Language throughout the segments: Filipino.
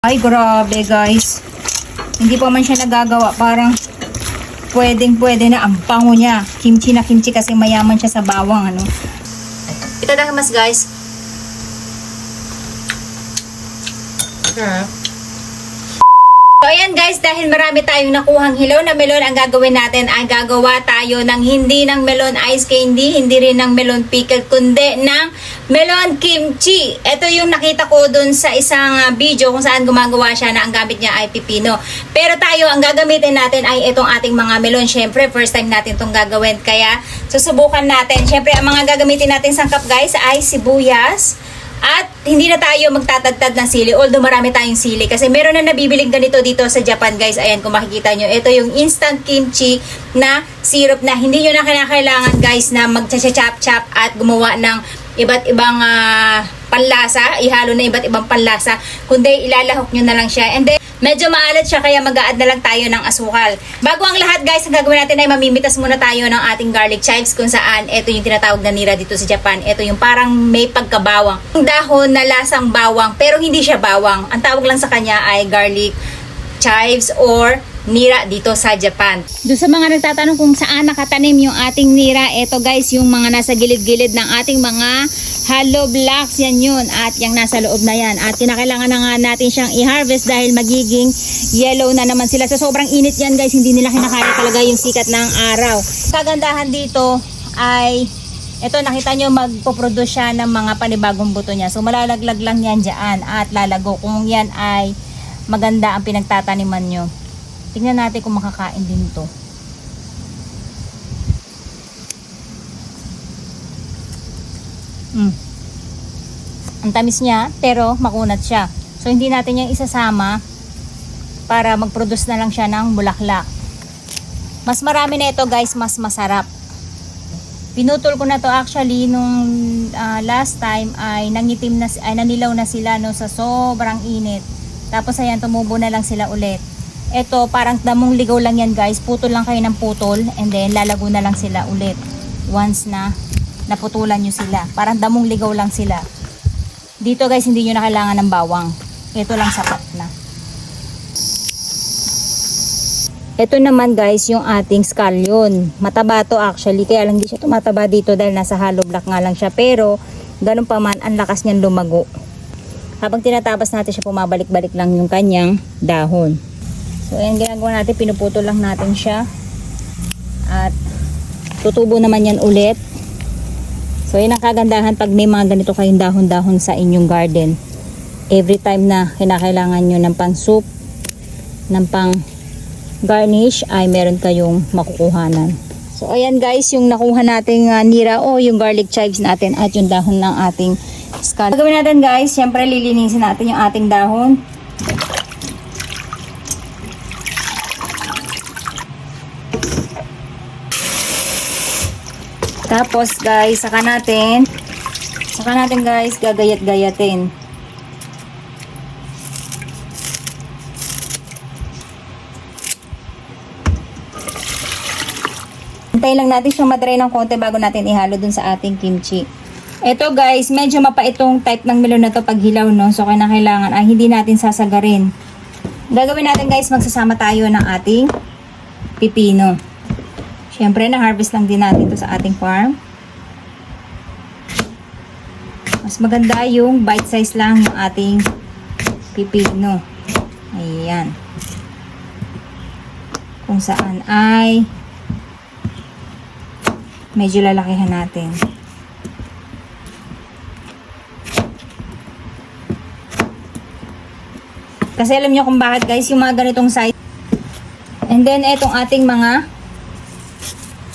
Ay, grabe guys. Hindi pa man siya nagagawa. Parang pwedeng-pwede na. Ang bango niya. Kimchi na kimchi kasi mayaman siya sa bawang. Ano. Ito na mas guys. So ayan guys, dahil marami tayong nakuhang hilaw na melon, ang gagawin natin ay gagawa tayo ng hindi ng melon ice candy, hindi rin ng melon pickle, kundi ng melon kimchi. Ito yung nakita ko dun sa isang video kung saan gumagawa siya na ang gamit niya ay pipino. Pero tayo, ang gagamitin natin ay itong ating mga melon. Syempre, first time natin itong gagawin. Kaya, susubukan natin. Syempre, ang mga gagamitin natin sangkap guys ay sibuyas. At hindi na tayo magtatagtad ng sili, although marami tayong sili. Kasi meron na nabibiling ganito dito sa Japan guys. Ayan, kung makikita nyo, ito yung instant kimchi na syrup na hindi nyo na kinakailangan guys na mag-chop-chop at gumawa ng iba't ibang panlasa, ihalo na iba't ibang panlasa, kundi ilalahok nyo na lang siya. And then, medyo maalat siya kaya mag-a-add na lang tayo ng asukal. Bago ang lahat guys, ang gagawin natin ay mamimitas muna tayo ng ating garlic chives kung saan ito yung tinatawag na nira dito sa Japan. Ito yung parang may pagkabawang. Yung dahon na lasang bawang pero hindi siya bawang. Ang tawag lang sa kanya ay garlic chives or nira dito sa Japan. Doon sa mga nagtatanong kung saan nakatanim yung ating nira, ito guys yung mga nasa gilid-gilid ng ating mga hollow blocks, yan yun. At yung nasa loob na yan. At kinakailangan na nga natin siyang i-harvest dahil magiging yellow na naman sila. Sa sobrang init yan guys, hindi nila kinakaya talaga yung sikat ng araw. Kagandahan dito ay ito, nakita nyo magpo-produce siya ng mga panibagong buto niya. So malalaglag lang yan dyan at lalago kung yan ay maganda ang pinagtataniman nyo. Tingnan natin kung makakain din to. Ang tamis niya, pero makunat siya. So, hindi natin yung isasama para mag-produce na lang siya ng bulaklak. Mas marami na ito guys, mas masarap. Pinutol ko na to actually nung last time ay nangitim na, ay nanilaw na sila no, sa sobrang init. Tapos ayan, tumubo na lang sila ulit. Ito, parang damong ligaw lang yan guys. Putol lang kayo ng putol and then lalago na lang sila ulit. Once na naputulan nyo sila. Parang damong ligaw lang sila. Dito guys, hindi nyo na kailangan ng bawang. Ito lang sapat na. Ito naman guys, yung ating scallion. Mataba to actually. Kaya lang hindi siya tumataba dito dahil nasa hollow block nga lang siya. Pero, ganun pa man, ang lakas niyan lumago. Habang tinatapas natin siya, pumabalik-balik lang yung kanyang dahon. So, ayan ginagawa natin, pinuputol lang natin siya. At tutubo naman yan ulit. So, yun ang kagandahan pag may mga ganito kayong dahon-dahon sa inyong garden. Every time na kinakailangan nyo ng pang-soup, ng pang-garnish, ay meron kayong makukuhanan. So, ayan guys, yung nakuha nating nira o yung garlic chives natin at yung dahon ng ating scallion. Gagawin natin guys, syempre lilinisin natin yung ating dahon. Tapos guys, saka natin guys gagayat-gayatin. Hintayin lang natin siyang madry ng konti bago natin ihalo dun sa ating kimchi. Ito guys, medyo mapait itong type ng melon na to pag hilaw, no? So kailangan ay hindi natin sasagarin. Gagawin natin guys, magsasama tayo ng ating pipino. Siyempre, na-harvest lang din natin ito sa ating farm. Mas maganda yung bite size lang yung ating pipino. Ayan. Kung saan ay medyo lalakihan natin. Kasi alam nyo kung bakit guys, yung mga ganitong size. And then, itong ating mga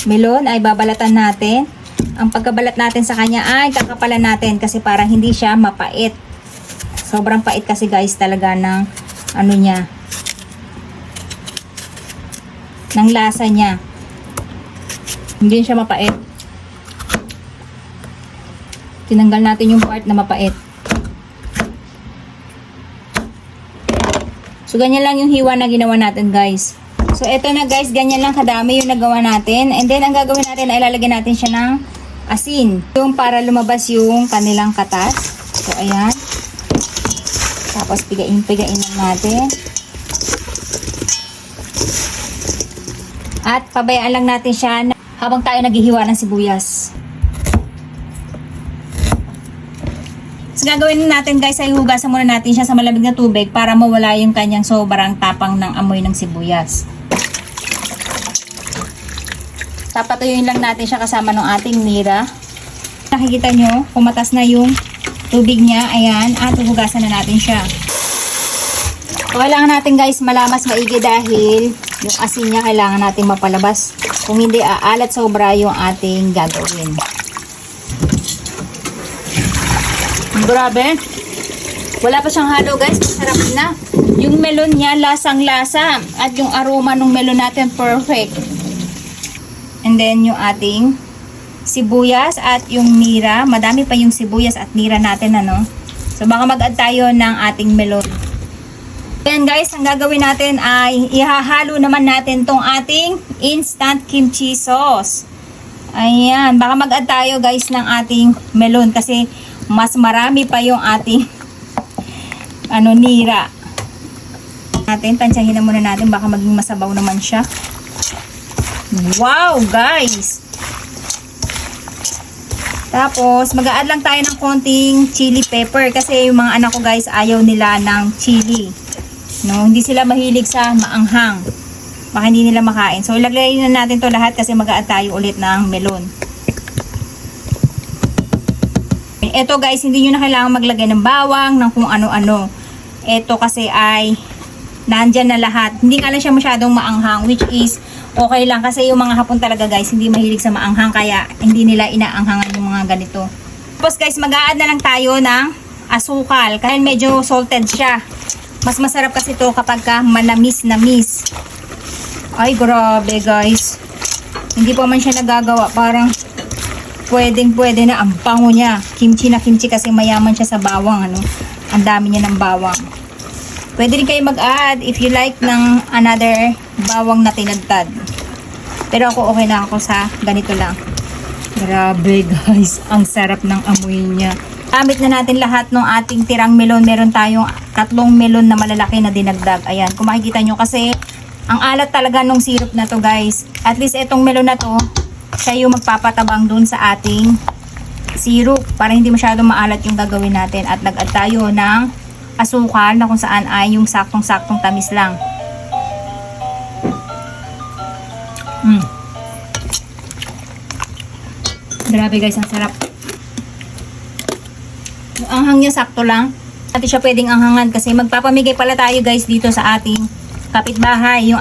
melon ay babalatan natin. Ang pagkabalat natin sa kanya ay kakapalan natin kasi parang hindi siya mapait. Sobrang pait kasi guys talaga ng ano niya. Ng lasa niya. Hindi siya mapait. Tinanggal natin yung part na mapait. So ganyan lang yung hiwa na ginawa natin guys. So, eto na guys, ganyan lang kadami yung nagawa natin. And then, ang gagawin natin ay ilalagay natin siya ng asin. Yung para lumabas yung kanilang katas. So, ayan. Tapos pigain lang natin. At pabayaan lang natin siya habang tayo naghihiwa ng sibuyas. So gagawin natin guys ay hugasan muna natin siya sa malamig na tubig para mawala yung kanyang sobrang tapang ng amoy ng sibuyas. Papatuyuin lang natin siya kasama ng ating mira. Nakikita nyo, pumatas na yung tubig niya. Ayan, at hugasan na natin siya. So, kailangan natin guys malamas maigi dahil yung asin niya kailangan natin mapalabas. Kung hindi, aalat sobra yung ating gagawin. Grabe. Wala pa siyang halo guys. Masarap na. Yung melon niya, lasang-lasa. At yung aroma ng melon natin, perfect. And then, yung ating sibuyas at yung mira. Madami pa yung sibuyas at mira natin, ano. So, baka mag-add tayo ng ating melon. Ayan guys, ang gagawin natin ay ihahalo naman natin tong ating instant kimchi sauce. Ayan, baka mag-add tayo guys ng ating melon kasi mas marami pa yung ating nira. Tansyahin na muna natin, baka maging masabaw naman siya. Wow guys! Tapos, mag-a-add lang tayo ng konting chili pepper kasi yung mga anak ko guys ayaw nila ng chili. No, hindi sila mahilig sa maanghang. Baka hindi nila makain. So, ilagay na natin to lahat kasi mag-a-add tayo ulit ng melon. Ito guys, hindi nyo na kailangan maglagay ng bawang, ng kung ano-ano. Ito kasi ay nandyan na lahat. Hindi nga lang siya masyadong maanghang, which is okay lang kasi yung mga Hapon talaga guys, hindi mahilig sa maanghang kaya hindi nila inaanghangan yung mga ganito. Tapos guys, mag-a-add na lang tayo ng asukal kahit medyo salted siya. Mas masarap kasi ito kapag ka manamis-namis. Ay, grabe guys. Hindi pa man siya nagagawa. Parang pwedeng-pwede na. Ang bango niya. Kimchi na kimchi kasi mayaman siya sa bawang. Ano? Ang dami niya ng bawang. Pwede rin kayo mag-add if you like ng another bawang na tinadtad. Pero ako okay na ako sa ganito lang. Grabe guys. Ang sarap ng amoy niya. Gamit na natin lahat ng ating tirang melon. Meron tayong 3 melon na malalaki na dinagdag. Ayan, kung makikita nyo kasi ang alat talaga ng syrup na to guys. At least itong melon na to, siya yung magpapatabang dun sa ating syrup para hindi masyadong maalat yung gagawin natin. At nag-add tayo ng asukal na kung saan ay yung saktong-saktong tamis lang. Grabe guys, ang sarap. Yung anghang niya sakto lang. Hindi siya pwedeng anghangan kasi magpapamigay pala tayo guys dito sa ating kapitbahay. Yung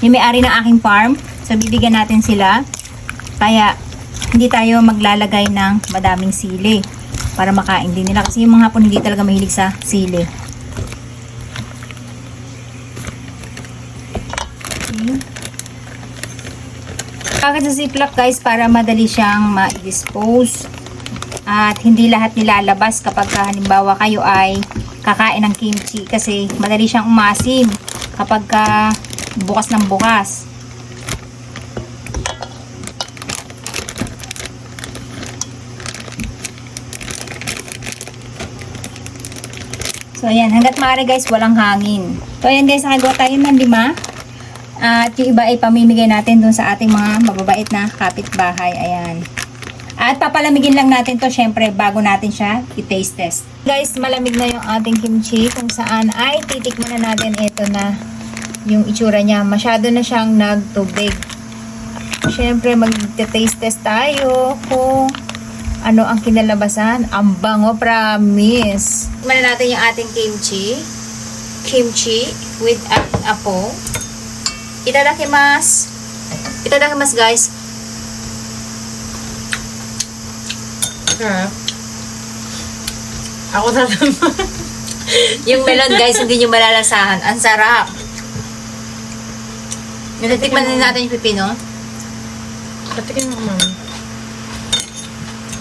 may-ari ng aking farm. So bibigyan natin sila. Kaya hindi tayo maglalagay ng madaming sili para makain din nila. Kasi yung mga Hapon hindi talaga mahilig sa sili. Okay. Bakit sa ziplock guys para madali siyang ma-dispose. At hindi lahat nilalabas kapag halimbawa kayo ay kakain ng kimchi kasi madali siyang umasim kapag bukas ng bukas. So ayan, hanggat maaari guys walang hangin. So ayan guys, nakagawa tayo ng 5. At yung iba ay pamimigay natin dun sa ating mga mababait na kapitbahay. Ayan. At papalamigin lang natin to syempre bago natin siya i-taste test. Guys, malamig na yung ating kimchi kung saan ay titikman na natin ito na yung itsura niya. Masyado na siyang nagtubig. Syempre mag-taste test tayo kung ano ang kinalabasan. Ang bango, promise. Tikman na natin yung ating kimchi. Kimchi with apo. Itadakimasu. Itadakimasu guys. Ako na yung melon guys, hindi nyo malalasahan. Ang sarap. Natikman din natin yung pipino. Patikin mo naman.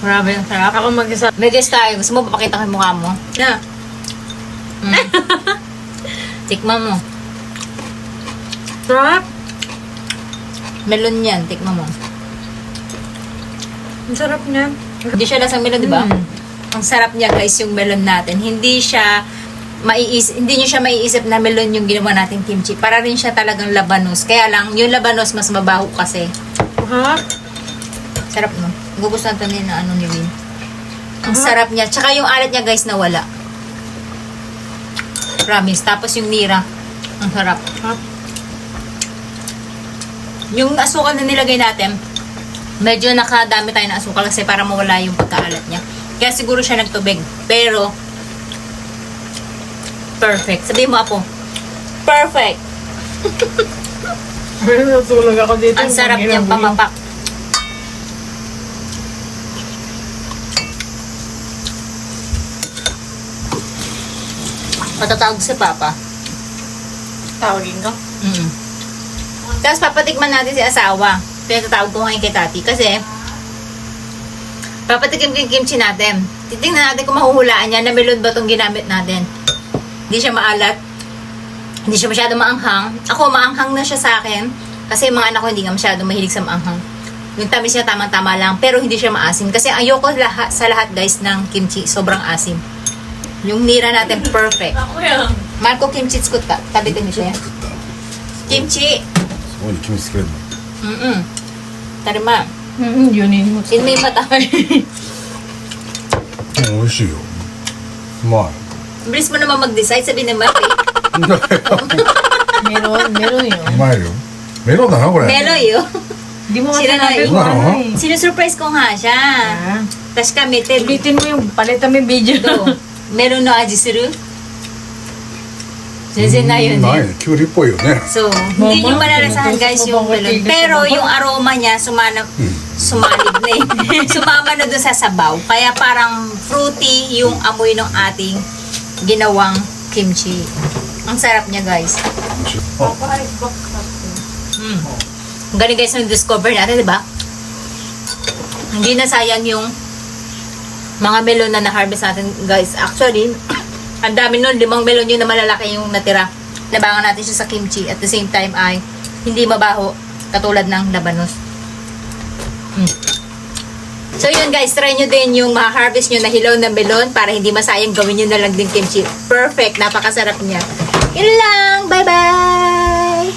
Grabe, ang sarap. Ako mag-isa. May guest tayo. Gusto mo papakita ko yung mukha mo? Na. Tikman mo. Sarap. Melon yan. Tikman mo. Ang sarap niyan. Hindi siya lasang melon, di ba? Ang sarap niya guys yung melon natin. Hindi niyo siya maiisip na melon yung ginawa natin kimchi. Para rin siya talagang labanos. Kaya lang, yung labanos mas mabaho kasi. Ha? Sarap no? Gugustuhan to ni na ano ni Win. Ang sarap niya. Tsaka yung alat niya guys nawala. Promise. Tapos yung nira. Ang sarap. Ha? Yung asukal na nilagay natin, medyo nakadami tayo ng asukal kasi para mawala yung pagkaalat niya. Kaya siguro siya nagtubig. Pero, perfect. Sabihin mo, Apo. Perfect. Natulog ako dito. Ang sarap niyang pamapak. Patatawag si Papa. Tawagin ko. Tapos papatikman natin si asawa. Pinatawag ko ngayon kay Tati. Kasi, papatikim yung kimchi natin. Titingnan natin kung mahuhulaan niya na melon ba itong ginamit natin. Hindi siya maalat. Hindi siya masyado maanghang. Ako, maanghang na siya sa akin. Kasi yung mga anak ko hindi nga masyado mahilig sa maanghang. Yung tamis niya tamang-tama lang. Pero hindi siya maasim. Kasi ayoko sa lahat guys ng kimchi. Sobrang asim. Yung nira natin perfect. Ako yan. Marco, kimchi tsukut ka. Tabi ko niyo siya. Kimchi. そこに君つけるの Tarima. Yunin mo. Sin may mata. 美味しいようまい Bilis mo naman mag-decide. Sabi naman, eh. Meron yun. うまいよメロンだなこれ Melo yun. Di mo Sila na sinabi yun. ko ano eh. Sinusurprise ko nga siya. Ah. Tapos kami, Ted. Ulitin mo yung palitan mo yung video. Ito. Meron no aji suru. Zenzen na yun うまい eh. ねキュウリっぽいよね So, hindi nyo malalasahan guys yung melon. Pero yung aroma niya, sumalib na eh. Sumama na doon sa sabaw. Kaya parang fruity yung amoy ng ating ginawang kimchi. Ang sarap niya guys. あ Ang galing guys na discover natin, di ba? Hindi na sayang yung mga melon na na-harvest natin guys. Actually, ang dami nun, 5 melon yun na malalaki yung natira. Nabangan natin siya sa kimchi. At the same time ay hindi mabaho katulad ng labanos. So yun guys, try nyo din yung ma-harvest nyo na hilaw na melon para hindi masayang gawin nyo na lang din kimchi. Perfect, napakasarap niya. Yun lang, bye bye!